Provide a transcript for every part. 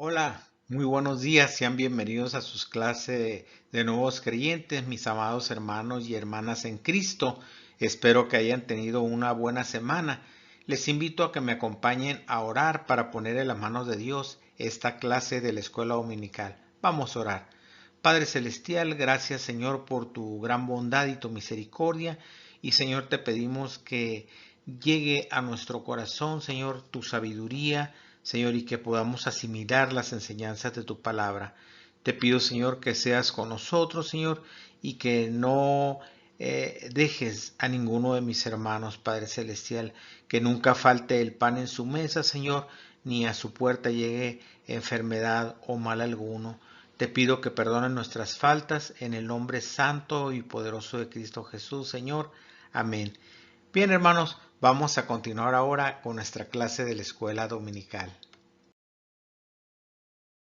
Hola, muy buenos días, sean bienvenidos a sus clases de nuevos creyentes, mis amados hermanos y hermanas en Cristo. Espero que hayan tenido una buena semana. Les invito a que me acompañen a orar para poner en las manos de Dios esta clase de la escuela dominical. Vamos a orar. Padre Celestial, gracias Señor por tu gran bondad y tu misericordia. Y Señor, te pedimos que llegue a nuestro corazón, Señor, tu sabiduría, Señor, y que podamos asimilar las enseñanzas de tu palabra. Te pido, Señor, que seas con nosotros, Señor, y que no dejes a ninguno de mis hermanos, Padre Celestial, que nunca falte el pan en su mesa, Señor, ni a su puerta llegue enfermedad o mal alguno. Te pido que perdones nuestras faltas en el nombre santo y poderoso de Cristo Jesús, Señor. Amén. Bien, hermanos, vamos a continuar ahora con nuestra clase de la escuela dominical.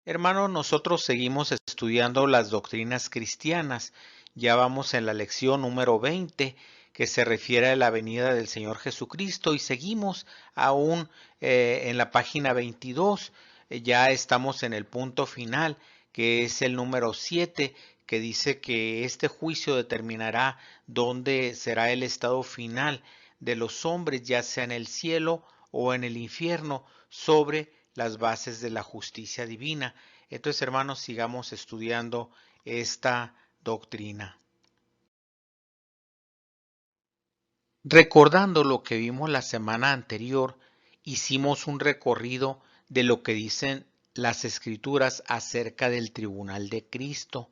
Hermanos, nosotros seguimos estudiando las doctrinas cristianas. Ya vamos en la lección número 20, que se refiere a la venida del Señor Jesucristo, y seguimos aún en la página 22. Ya estamos en el punto final, que es el número 7, que dice que este juicio determinará dónde será el estado final de los hombres, ya sea en el cielo o en el infierno, sobre las bases de la justicia divina. Entonces, hermanos, sigamos estudiando esta doctrina. Recordando lo que vimos la semana anterior, hicimos un recorrido de lo que dicen las escrituras acerca del tribunal de Cristo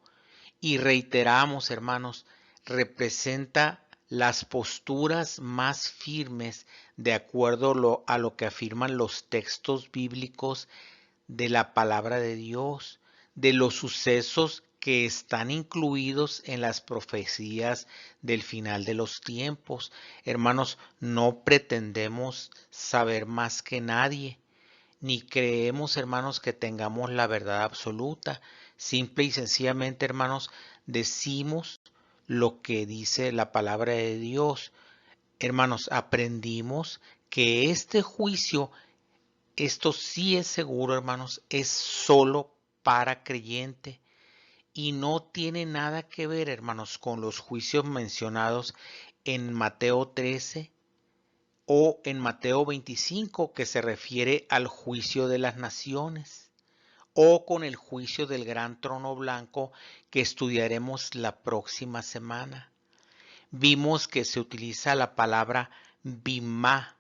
y reiteramos, hermanos, representa las posturas más firmes de acuerdo a lo que afirman los textos bíblicos de la palabra de Dios, de los sucesos que están incluidos en las profecías del final de los tiempos. Hermanos, no pretendemos saber más que nadie, ni creemos, hermanos, que tengamos la verdad absoluta. Simple y sencillamente, hermanos, decimos lo que dice la palabra de Dios. Hermanos, aprendimos que este juicio, esto sí es seguro, hermanos, es solo para creyente y no tiene nada que ver, hermanos, con los juicios mencionados en Mateo 13 o en Mateo 25, que se refiere al juicio de las naciones, o con el juicio del gran trono blanco que estudiaremos la próxima semana. Vimos que se utiliza la palabra bimá,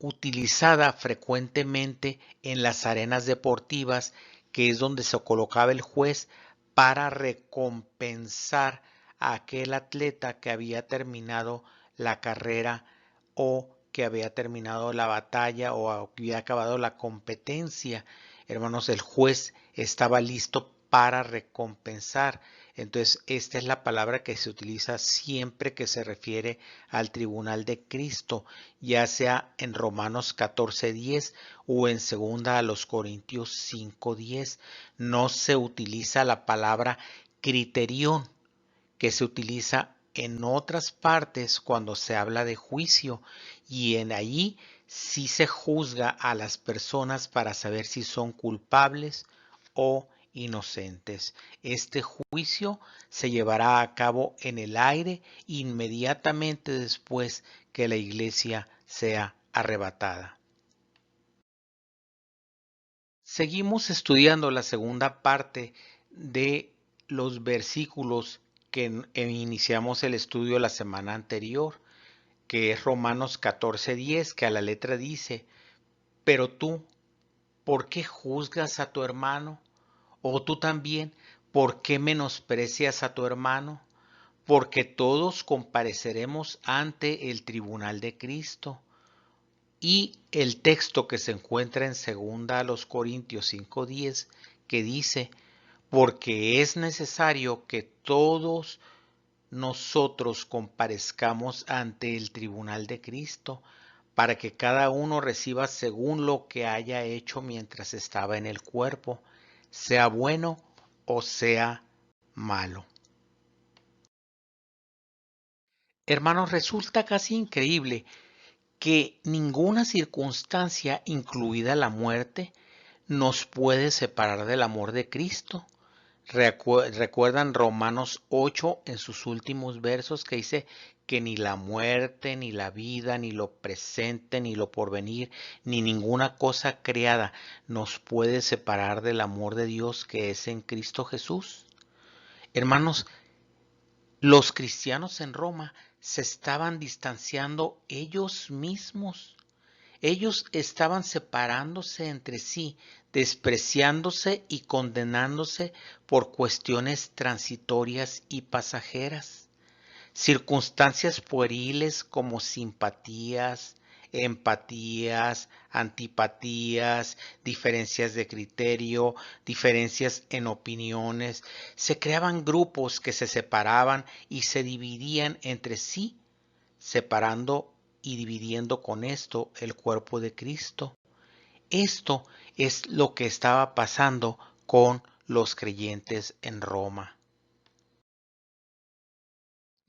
utilizada frecuentemente en las arenas deportivas, que es donde se colocaba el juez para recompensar a aquel atleta que había terminado la carrera o que había terminado la batalla o había acabado la competencia. Hermanos, el juez estaba listo para recompensar. Entonces, esta es la palabra que se utiliza siempre que se refiere al tribunal de Cristo, ya sea en Romanos 14:10 o en segunda a los Corintios 5:10. No se utiliza la palabra criterión, que se utiliza en otras partes cuando se habla de juicio, y en allí sí se juzga a las personas para saber si son culpables o inocentes. Este juicio se llevará a cabo en el aire inmediatamente después que la iglesia sea arrebatada. Seguimos estudiando la segunda parte de los versículos que iniciamos el estudio la semana anterior, que es Romanos 14:10, que a la letra dice: pero tú, ¿por qué juzgas a tu hermano? O tú también, ¿por qué menosprecias a tu hermano? Porque todos compareceremos ante el tribunal de Cristo. Y el texto que se encuentra en segunda a los Corintios 5:10, que dice: porque es necesario que todos nosotros comparezcamos ante el tribunal de Cristo, para que cada uno reciba según lo que haya hecho mientras estaba en el cuerpo, sea bueno o sea malo. Hermanos, resulta casi increíble que ninguna circunstancia, incluida la muerte, nos puede separar del amor de Cristo? ¿Recuerdan Romanos 8 en sus últimos versos que dice que ni la muerte, ni la vida, ni lo presente, ni lo porvenir, ni ninguna cosa creada nos puede separar del amor de Dios que es en Cristo Jesús? Hermanos, los cristianos en Roma se estaban distanciando ellos mismos. Ellos estaban separándose entre sí, despreciándose y condenándose por cuestiones transitorias y pasajeras. Circunstancias pueriles como simpatías, empatías, antipatías, diferencias de criterio, diferencias en opiniones. Se creaban grupos que se separaban y se dividían entre sí, separando y dividiendo con esto el cuerpo de Cristo. Esto es lo que estaba pasando con los creyentes en Roma.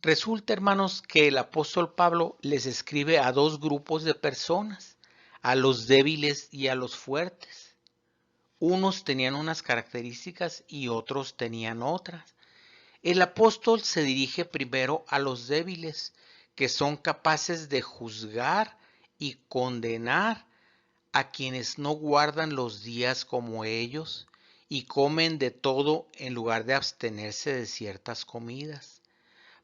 Resulta, hermanos, que el apóstol Pablo les escribe a dos grupos de personas, a los débiles y a los fuertes. Unos tenían unas características y otros tenían otras. El apóstol se dirige primero a los débiles, que son capaces de juzgar y condenar a quienes no guardan los días como ellos y comen de todo en lugar de abstenerse de ciertas comidas,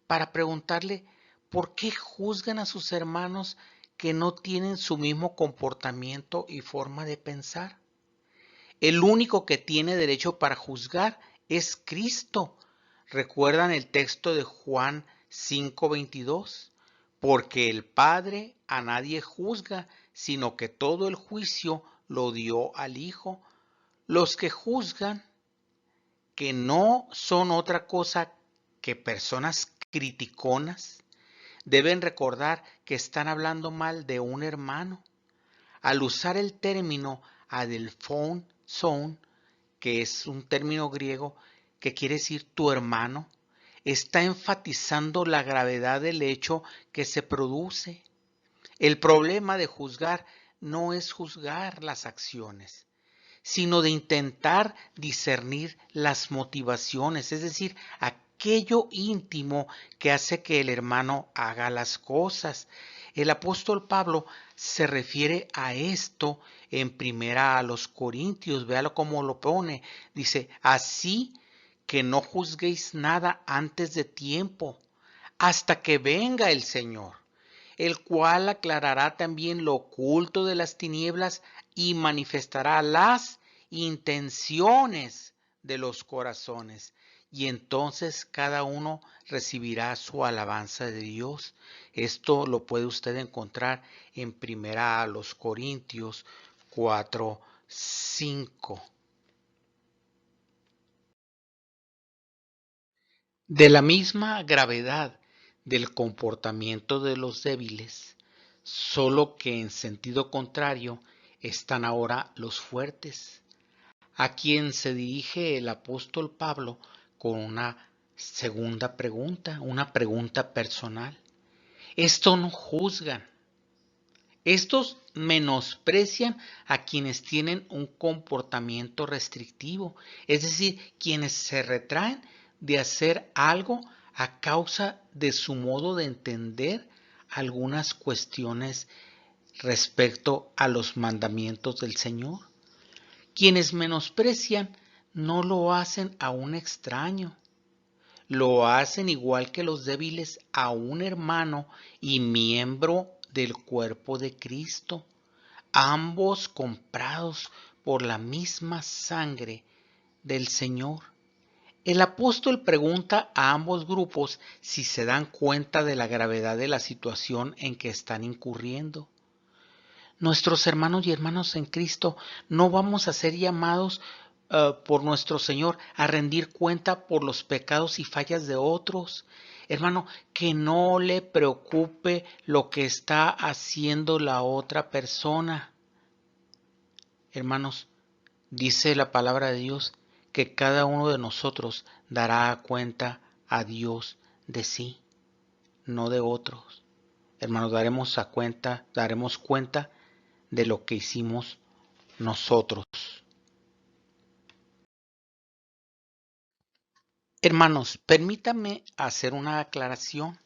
para preguntarle por qué juzgan a sus hermanos que no tienen su mismo comportamiento y forma de pensar. El único que tiene derecho para juzgar es Cristo. ¿Recuerdan el texto de Juan 5:22? Porque el Padre a nadie juzga, sino que todo el juicio lo dio al Hijo. Los que juzgan, que no son otra cosa que personas criticonas, deben recordar que están hablando mal de un hermano. Al usar el término adelphon son, que es un término griego que quiere decir tu hermano, está enfatizando la gravedad del hecho que se produce. El problema de juzgar no es juzgar las acciones, sino de intentar discernir las motivaciones, es decir, aquello íntimo que hace que el hermano haga las cosas. El apóstol Pablo se refiere a esto en primera a los Corintios, véalo cómo lo pone, dice, así que no juzguéis nada antes de tiempo, hasta que venga el Señor, el cual aclarará también lo oculto de las tinieblas y manifestará las intenciones de los corazones. Y entonces cada uno recibirá su alabanza de Dios. Esto lo puede usted encontrar en primera a los Corintios 4:5. De la misma gravedad del comportamiento de los débiles, solo que en sentido contrario están ahora los fuertes, a quien se dirige el apóstol Pablo con una segunda pregunta, una pregunta personal. Estos no juzgan, estos menosprecian a quienes tienen un comportamiento restrictivo, es decir, quienes se retraen de hacer algo a causa de su modo de entender algunas cuestiones respecto a los mandamientos del Señor. Quienes menosprecian no lo hacen a un extraño, lo hacen igual que los débiles a un hermano y miembro del cuerpo de Cristo, ambos comprados por la misma sangre del Señor. El apóstol pregunta a ambos grupos si se dan cuenta de la gravedad de la situación en que están incurriendo. Nuestros hermanos y hermanas en Cristo no vamos a ser llamados por nuestro Señor a rendir cuenta por los pecados y fallas de otros. Hermano, que no le preocupe lo que está haciendo la otra persona. Hermanos, dice la palabra de Dios que cada uno de nosotros dará cuenta a Dios de sí, no de otros. Hermanos, daremos cuenta de lo que hicimos nosotros. Hermanos, permítanme hacer una aclaración.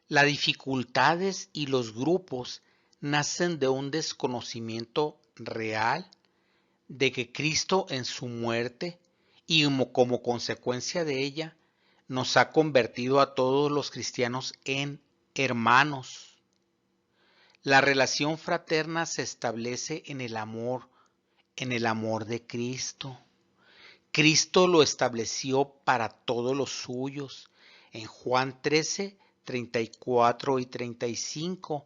Las dificultades y los grupos nacen de un desconocimiento real de que Cristo en su muerte y como consecuencia de ella nos ha convertido a todos los cristianos en hermanos. La relación fraterna se establece en el amor de Cristo. Cristo lo estableció para todos los suyos. En Juan 13, 34 y 35,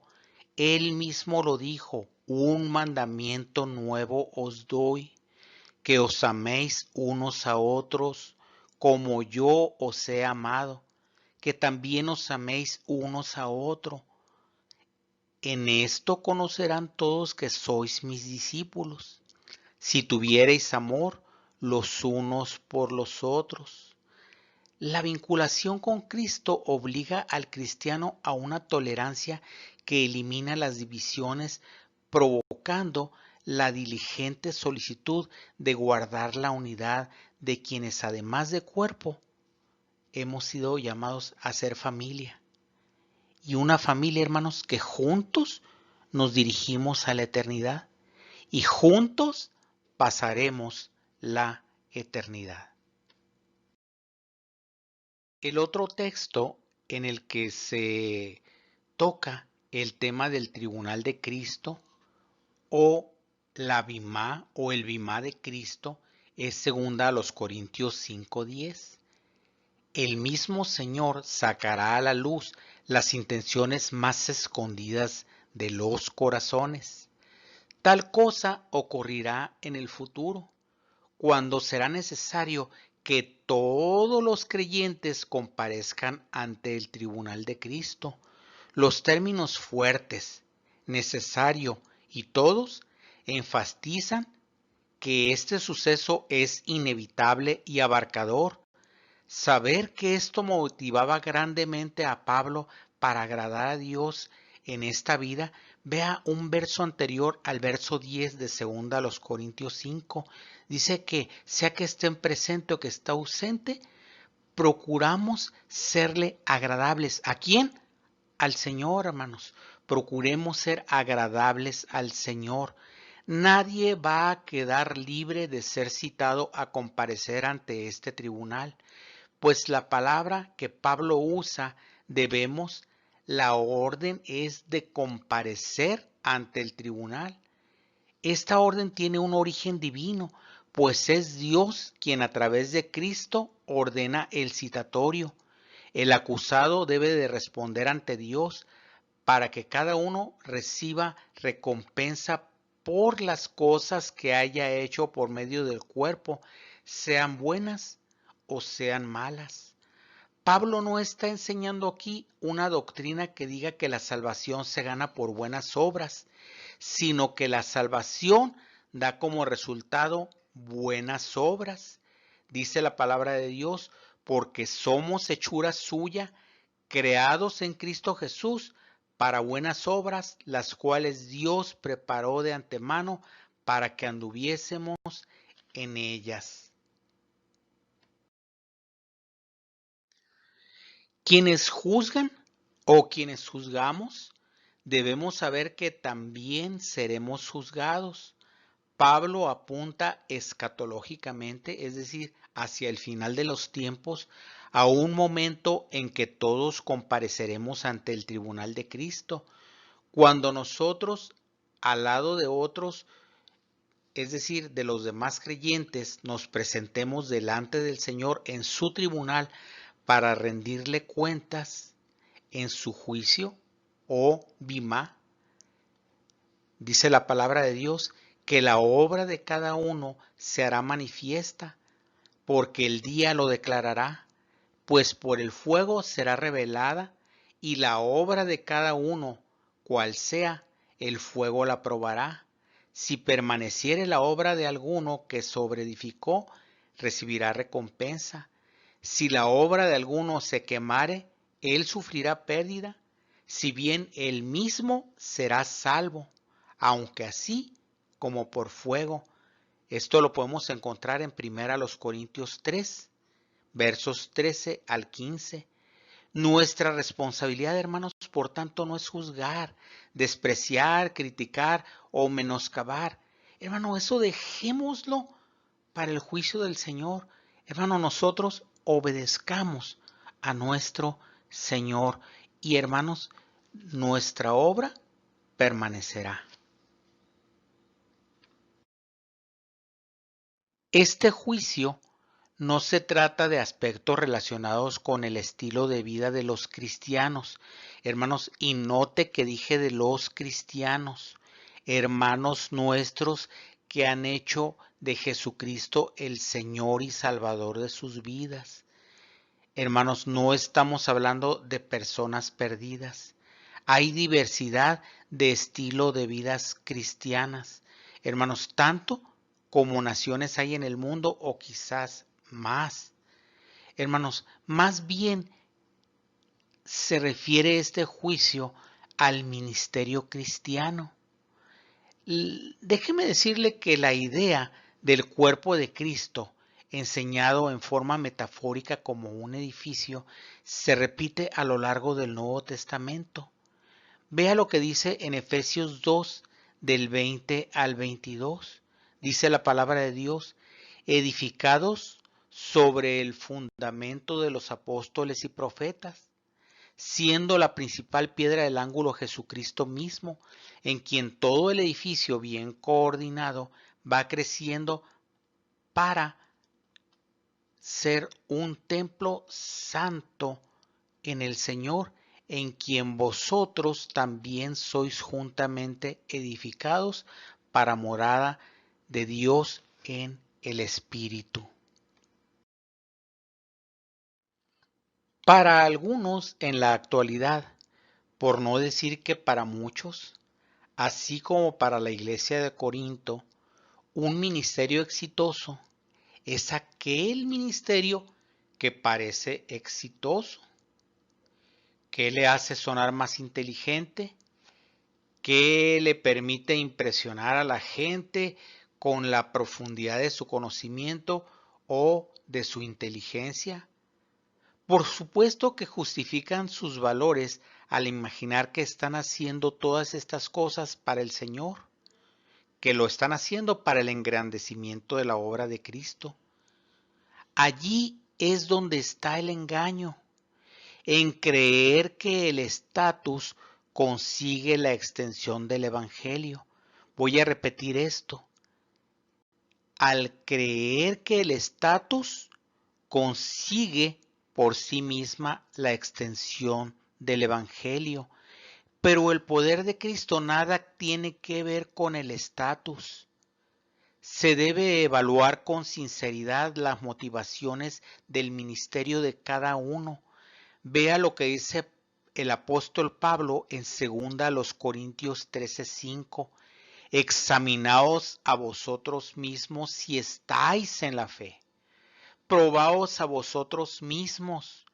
Él mismo lo dijo: un mandamiento nuevo os doy, que os améis unos a otros, como yo os he amado, que también os améis unos a otros. En esto conocerán todos que sois mis discípulos, si tuviereis amor los unos por los otros. La vinculación con Cristo obliga al cristiano a una tolerancia que elimina las divisiones, provocando la diligente solicitud de guardar la unidad de quienes, además de cuerpo, hemos sido llamados a ser familia. Y una familia, hermanos, que juntos nos dirigimos a la eternidad y juntos pasaremos la eternidad. El otro texto en el que se toca el tema del tribunal de Cristo o la bimá o el bimá de Cristo es segunda a los Corintios 5:10. El mismo Señor sacará a la luz las intenciones más escondidas de los corazones. Tal cosa ocurrirá en el futuro, cuando será necesario que todos los creyentes comparezcan ante el tribunal de Cristo. Los términos fuertes, necesario y todos enfatizan que este suceso es inevitable y abarcador. Saber que esto motivaba grandemente a Pablo para agradar a Dios en esta vida, vea un verso anterior al verso 10 de 2 a los Corintios 5. Dice que sea que estén presente o que esté ausente, procuramos serle agradables. ¿A quién? Al Señor, hermanos. Procuremos ser agradables al Señor. Nadie va a quedar libre de ser citado a comparecer ante este tribunal. Pues la palabra que Pablo usa, debemos, la orden es de comparecer ante el tribunal. Esta orden tiene un origen divino, pues es Dios quien a través de Cristo ordena el citatorio. El acusado debe de responder ante Dios para que cada uno reciba recompensa por las cosas que haya hecho por medio del cuerpo, sean buenas o sean malas. Pablo no está enseñando aquí una doctrina que diga que la salvación se gana por buenas obras, sino que la salvación da como resultado buenas obras. Dice la palabra de Dios, porque somos hechura suya, creados en Cristo Jesús para buenas obras, las cuales Dios preparó de antemano para que anduviésemos en ellas. Quienes juzgan o quienes juzgamos, debemos saber que también seremos juzgados. Pablo apunta escatológicamente, es decir, hacia el final de los tiempos, a un momento en que todos compareceremos ante el tribunal de Cristo, cuando nosotros, al lado de otros, es decir, de los demás creyentes, nos presentemos delante del Señor en su tribunal para rendirle cuentas en su juicio o bimá. Dice la palabra de Dios que la obra de cada uno se hará manifiesta, porque el día lo declarará, pues por el fuego será revelada, y la obra de cada uno, cual sea, el fuego la probará. Si permaneciere la obra de alguno que sobreedificó, recibirá recompensa. Si la obra de alguno se quemare, él sufrirá pérdida, si bien él mismo será salvo, aunque así como por fuego. Esto lo podemos encontrar en 1 Corintios 3. versos 13 al 15. Nuestra responsabilidad, hermanos, por tanto, no es juzgar, despreciar, criticar o menoscabar. Hermano, eso dejémoslo para el juicio del Señor. Hermano, nosotros obedezcamos a nuestro Señor y, hermanos, nuestra obra permanecerá. Este juicio no se trata de aspectos relacionados con el estilo de vida de los cristianos. Hermanos, y note que dije de los cristianos, hermanos nuestros que han hecho de Jesucristo el Señor y Salvador de sus vidas. Hermanos, no estamos hablando de personas perdidas. Hay diversidad de estilo de vidas cristianas. Hermanos, tanto como naciones hay en el mundo o quizás más. Hermanos, más bien se refiere este juicio al ministerio cristiano. Déjeme decirle que la idea del cuerpo de Cristo, enseñado en forma metafórica como un edificio, se repite a lo largo del Nuevo Testamento. Vea lo que dice en Efesios 2, del 20 al 22. Dice la palabra de Dios, edificados sobre el fundamento de los apóstoles y profetas, siendo la principal piedra del ángulo Jesucristo mismo, en quien todo el edificio bien coordinado va creciendo para ser un templo santo en el Señor, en quien vosotros también sois juntamente edificados para morada de Dios en el Espíritu. Para algunos en la actualidad, por no decir que para muchos, así como para la iglesia de Corinto, un ministerio exitoso es aquel ministerio que parece exitoso. ¿Qué le hace sonar más inteligente? ¿Qué le permite impresionar a la gente con la profundidad de su conocimiento o de su inteligencia? Por supuesto que justifican sus valores al imaginar que están haciendo todas estas cosas para el Señor, que lo están haciendo para el engrandecimiento de la obra de Cristo. Allí es donde está el engaño, en creer que el estatus consigue la extensión del Evangelio. Voy a repetir esto. Al creer que el estatus consigue por sí misma la extensión del Evangelio. Pero el poder de Cristo nada tiene que ver con el estatus. Se debe evaluar con sinceridad las motivaciones del ministerio de cada uno. Vea lo que dice el apóstol Pablo en 2 Corintios 13:5. Examinaos a vosotros mismos si estáis en la fe. Probaos a vosotros mismos.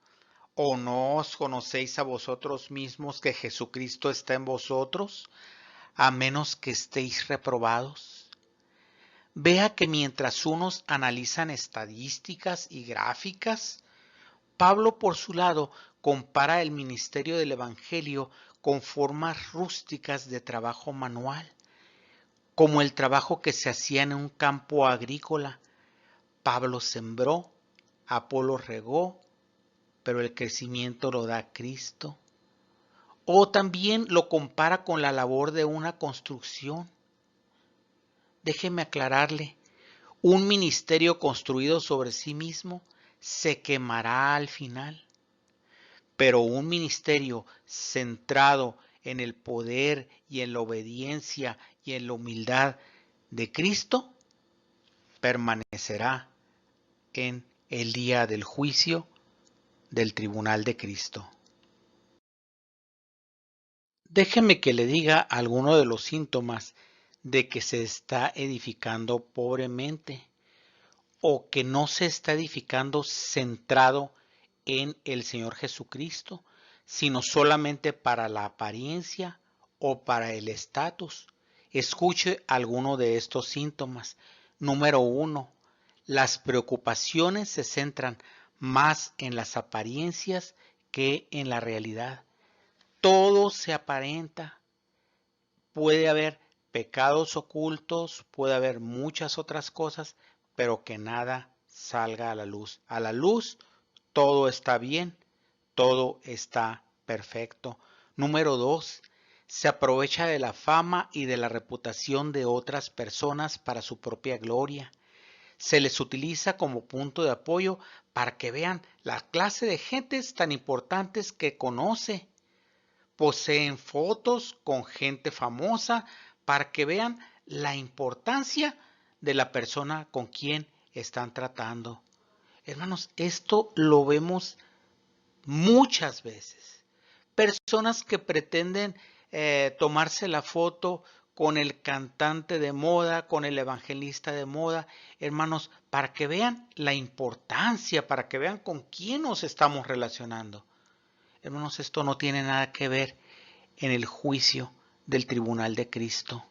¿O no os conocéis a vosotros mismos que Jesucristo está en vosotros, a menos que estéis reprobados? Vea que mientras unos analizan estadísticas y gráficas, Pablo por su lado compara el ministerio del Evangelio con formas rústicas de trabajo manual, como el trabajo que se hacía en un campo agrícola. Pablo sembró, Apolo regó, pero el crecimiento lo da Cristo. O también lo compara con la labor de una construcción. Déjeme aclararle, un ministerio construido sobre sí mismo se quemará al final, pero un ministerio centrado en el poder y en la obediencia y en la humildad de Cristo permanecerá en el día del juicio del tribunal de Cristo. Déjeme que le diga algunos de los síntomas de que se está edificando pobremente o que no se está edificando centrado en el Señor Jesucristo, sino solamente para la apariencia o para el estatus. Escuche alguno de estos síntomas. Número 1. Las preocupaciones se centran más en las apariencias que en la realidad. Todo se aparenta. Puede haber pecados ocultos, puede haber muchas otras cosas, pero que nada salga a la luz. A la luz todo está bien, todo está perfecto. Número 2, se aprovecha de la fama y de la reputación de otras personas para su propia gloria. Se les utiliza como punto de apoyo para que vean la clase de gentes tan importantes que conoce. Poseen fotos con gente famosa para que vean la importancia de la persona con quien están tratando. Hermanos, esto lo vemos muchas veces. Personas que pretenden tomarse la foto con el cantante de moda, con el evangelista de moda, hermanos, para que vean la importancia, para que vean con quién nos estamos relacionando. Hermanos, esto no tiene nada que ver en el juicio del tribunal de Cristo.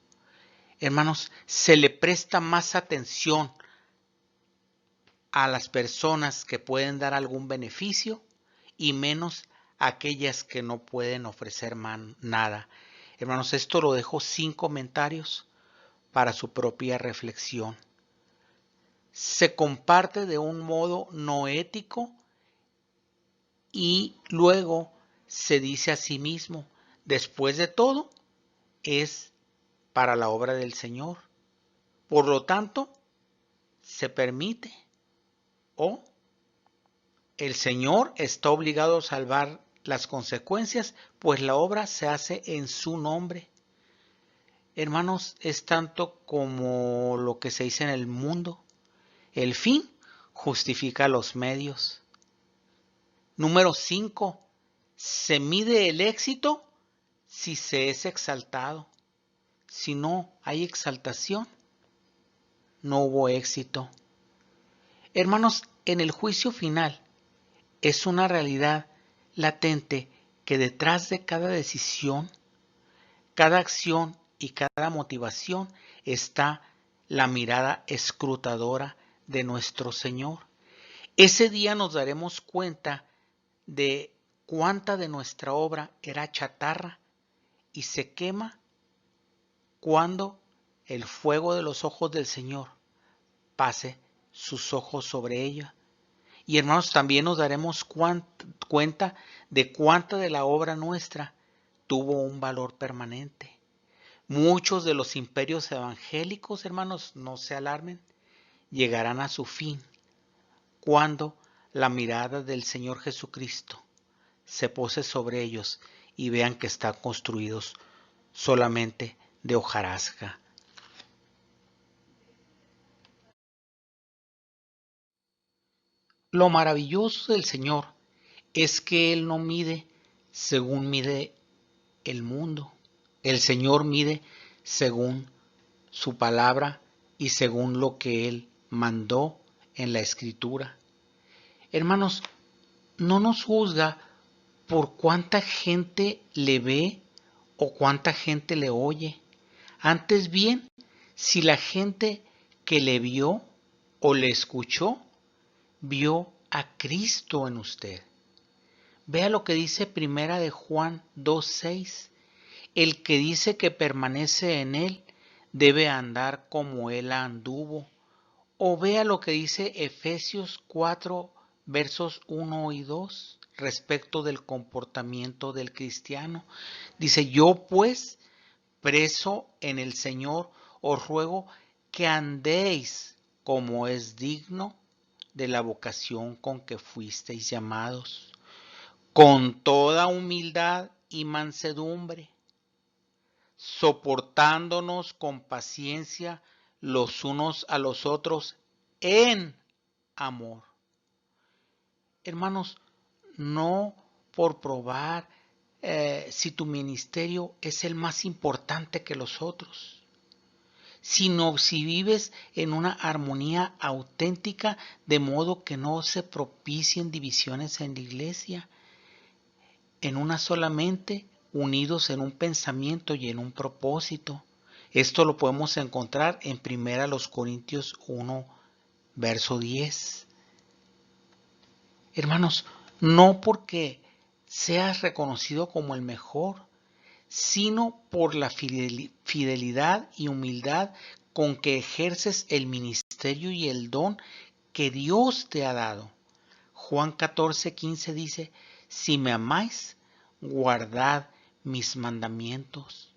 Hermanos, se le presta más atención a las personas que pueden dar algún beneficio y menos a aquellas que no pueden ofrecer nada. Hermanos, esto lo dejo sin comentarios para su propia reflexión. Se comparte de un modo no ético y luego se dice a sí mismo, después de todo, es para la obra del Señor. Por lo tanto, se permite o el Señor está obligado a salvar las consecuencias, pues la obra se hace en su nombre. Hermanos, es tanto como lo que se dice en el mundo. El fin justifica los medios. Número 5. Se mide el éxito si se es exaltado. Si no hay exaltación, no hubo éxito. Hermanos, en el juicio final es una realidad latente que detrás de cada decisión, cada acción y cada motivación está la mirada escrutadora de nuestro Señor. Ese día nos daremos cuenta de cuánta de nuestra obra era chatarra y se quema cuando el fuego de los ojos del Señor pase sus ojos sobre ella. Y hermanos, también nos daremos cuenta de cuánta de la obra nuestra tuvo un valor permanente. Muchos de los imperios evangélicos, hermanos, no se alarmen, llegarán a su fin cuando la mirada del Señor Jesucristo se pose sobre ellos y vean que están construidos solamente de hojarasca. Lo maravilloso del Señor es que Él no mide según mide el mundo. El Señor mide según su palabra y según lo que Él mandó en la Escritura. Hermanos, no nos juzga por cuánta gente le ve o cuánta gente le oye. Antes bien, si la gente que le vio o le escuchó, vio a Cristo en usted. Vea lo que dice Primera de Juan 2:6. El que dice que permanece en él debe andar como él anduvo. O vea lo que dice Efesios 4, versos 1 y 2 respecto del comportamiento del cristiano. Dice, yo pues, preso en el Señor, os ruego que andéis como es digno de la vocación con que fuisteis llamados, con toda humildad y mansedumbre, soportándonos con paciencia los unos a los otros en amor. Hermanos, no por probar si tu ministerio es el más importante que los otros, sino si vives en una armonía auténtica, de modo que no se propicien divisiones en la iglesia, en una sola mente, unidos en un pensamiento y en un propósito. Esto lo podemos encontrar en 1 Corintios 1, verso 10. Hermanos, no porque seas reconocido como el mejor, sino por la fidelidad y humildad con que ejerces el ministerio y el don que Dios te ha dado. Juan 14:15 dice, si me amáis, guardad mis mandamientos.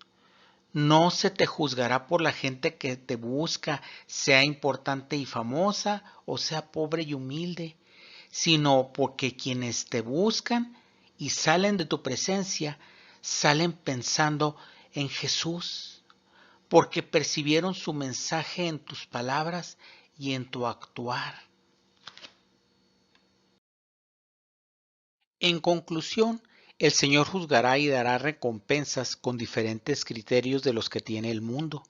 No se te juzgará por la gente que te busca, sea importante y famosa o sea pobre y humilde, sino porque quienes te buscan y salen de tu presencia, salen pensando en Jesús, porque percibieron su mensaje en tus palabras y en tu actuar. En conclusión, el Señor juzgará y dará recompensas con diferentes criterios de los que tiene el mundo.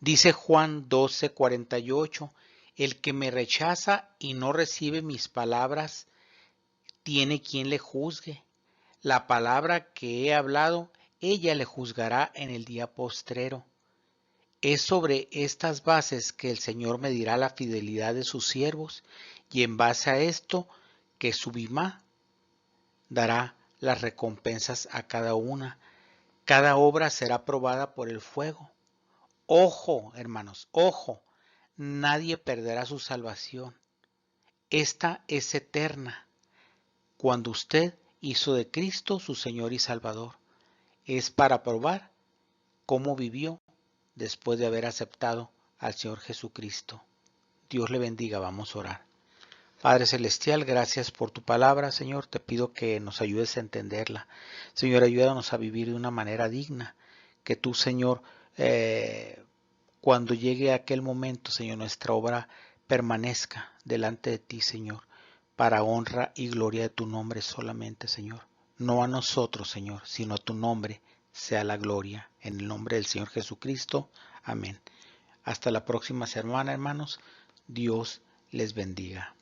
Dice Juan 12:48, el que me rechaza y no recibe mis palabras, tiene quien le juzgue. La palabra que he hablado, ella le juzgará en el día postrero. Es sobre estas bases que el Señor medirá la fidelidad de sus siervos, y en base a esto que Subimá dará las recompensas a cada una. Cada obra será probada por el fuego. Ojo, hermanos, ojo, nadie perderá su salvación. Esta es eterna. Cuando usted hizo de Cristo su Señor y Salvador, es para probar cómo vivió después de haber aceptado al Señor Jesucristo. Dios le bendiga, vamos a orar. Padre Celestial, gracias por tu palabra, Señor. Te pido que nos ayudes a entenderla. Señor, ayúdanos a vivir de una manera digna. Que tú, Señor, cuando llegue aquel momento, Señor, nuestra obra permanezca delante de ti, Señor, para honra y gloria de tu nombre solamente, Señor. No a nosotros, Señor, sino a tu nombre sea la gloria. En el nombre del Señor Jesucristo. Amén. Hasta la próxima semana, hermanos. Dios les bendiga.